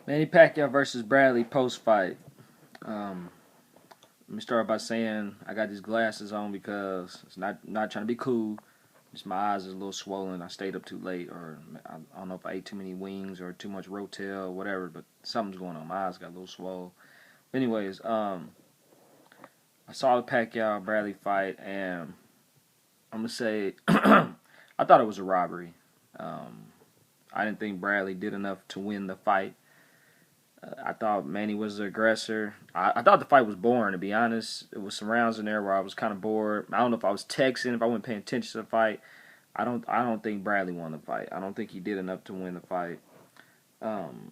Manny Pacquiao versus Bradley post fight. Let me start by saying I got these glasses on because it's not trying to be cool. Just my eyes is a little swollen. I stayed up too late, or I don't know if I ate too many wings or too much rotel or whatever. But something's going on. My eyes got a little swollen. Anyways, I saw the Pacquiao Bradley fight, and I'm gonna say I thought it was a robbery. Um, I didn't think Bradley did enough to win the fight. I thought Manny was the aggressor. I thought the fight was boring, to be honest. There was some rounds in there where I was kind of bored. I don't know if I was texting, if I wasn't paying attention to the fight. I don't think Bradley won the fight. I don't think he did enough to win the fight. Um,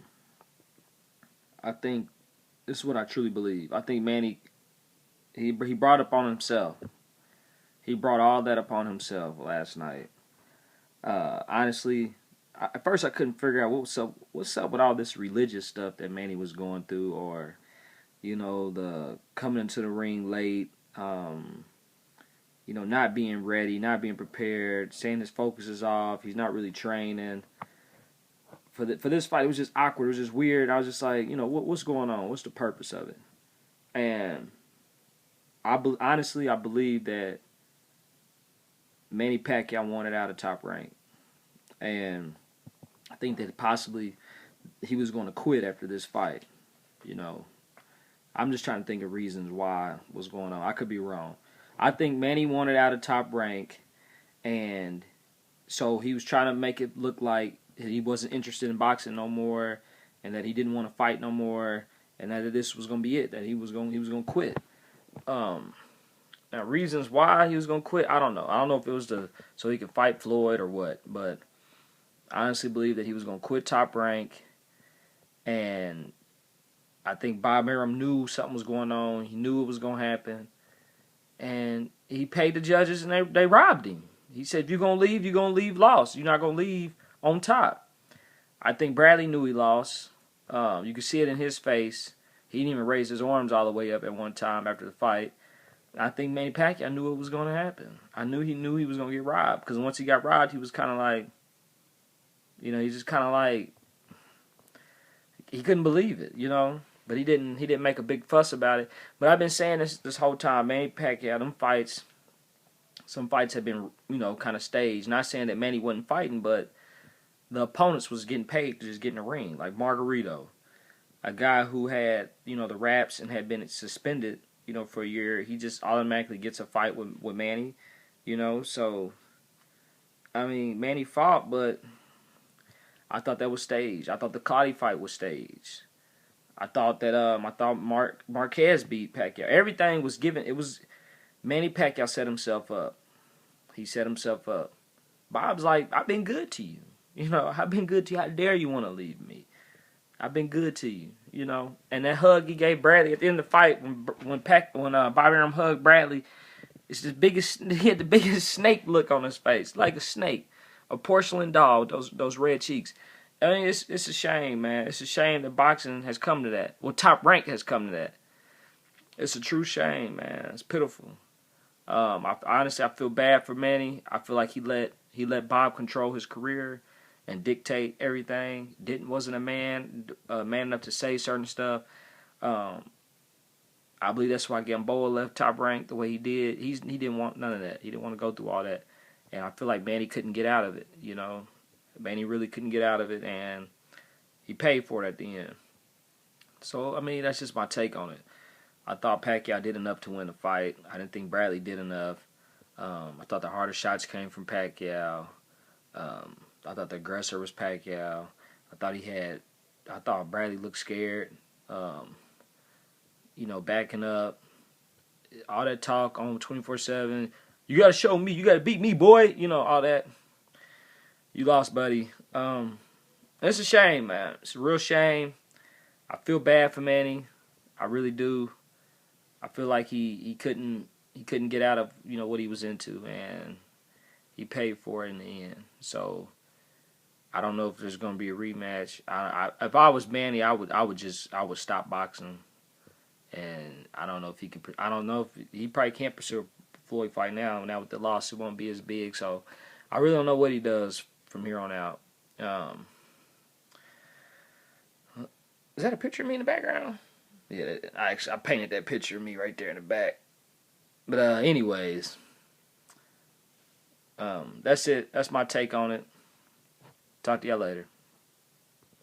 I think this is what I truly believe. I think Manny he brought it upon himself. He brought all that upon himself last night. Honestly, at first I couldn't figure out what's up with all this religious stuff that Manny was going through, or the coming into the ring late, not being ready, not being prepared, saying his focus is off, he's not really training. For this fight, it was just awkward. It was just weird. I was just like, what's going on? What's the purpose of it? And honestly, I believe that Manny Pacquiao wanted out of Top Rank, and I think that possibly he was going to quit after this fight. You know, I'm just trying to think of reasons why what's going on. I could be wrong. I think Manny wanted out of Top Rank, and so he was trying to make it look like he wasn't interested in boxing no more, and that he didn't want to fight no more, and that this was going to be it. That he was going to quit. Um, Now reasons why he was going to quit, I don't know. I don't know if it was so he could fight Floyd or what, but I honestly believe that he was going to quit Top Rank, and I think Bob Arum knew something was going on. He knew it was going to happen, and he paid the judges, and they robbed him. He said, if you're going to leave, you're going to leave lost. You're not going to leave on top. I think Bradley knew he lost. You could see it in his face. He didn't even raise his arms all the way up at one time after the fight. I think Manny Pacquiao knew it was going to happen. I knew he was going to get robbed, because once he got robbed, he was kind of like, he just kind of like, he couldn't believe it, But he didn't make a big fuss about it. But I've been saying this whole time, Manny Pacquiao, some fights have been, kind of staged. Not saying that Manny wasn't fighting, but the opponents was getting paid to just get in the ring. Like Margarito, a guy who had, the raps and had been suspended, for a year. He just automatically gets a fight with Manny, So, I mean, Manny fought, but I thought that was staged. I thought the Cotty fight was staged. I thought Marquez beat Pacquiao. Everything was given. It was Manny Pacquiao set himself up. He set himself up. Bob's like, I've been good to you. I've been good to you. How dare you want to leave me? I've been good to you. And that hug he gave Bradley at the end of the fight when Bobby Arum hugged Bradley, it's the biggest. He had the biggest snake look on his face, like a snake, a porcelain doll with those red cheeks. I mean, it's a shame, man. It's a shame that boxing has come to that. Well, Top Rank has come to that. It's a true shame, man. It's pitiful. Honestly, I feel bad for Manny. I feel like he let Bob control his career and dictate everything. Wasn't a man enough to say certain stuff. I believe that's why Gamboa left Top Rank the way he did. He didn't want none of that. He didn't want to go through all that, and I feel like Manny couldn't get out of it. Manny really couldn't get out of it, and he paid for it at the end. So I mean, that's just my take on it. I thought Pacquiao did enough to win the fight. I didn't think Bradley did enough. I thought the hardest shots came from Pacquiao. I thought the aggressor was Pacquiao. I thought Bradley looked scared. Backing up. All that talk on 24/7. You got to show me. You got to beat me, boy. All that. You lost, buddy. It's a shame, man. It's a real shame. I feel bad for Manny. I really do. I feel like he couldn't get out of what he was into, and he paid for it in the end. So I don't know if there's going to be a rematch. If I was Manny, I would stop boxing, and I don't know if he could. I don't know if he probably can't pursue a Floyd fight now. Now with the loss, it won't be as big. So I really don't know what he does from here on out. Is that a picture of me in the background? Yeah, I painted that picture of me right there in the back. But anyways, that's it. That's my take on it. Talk to y'all later.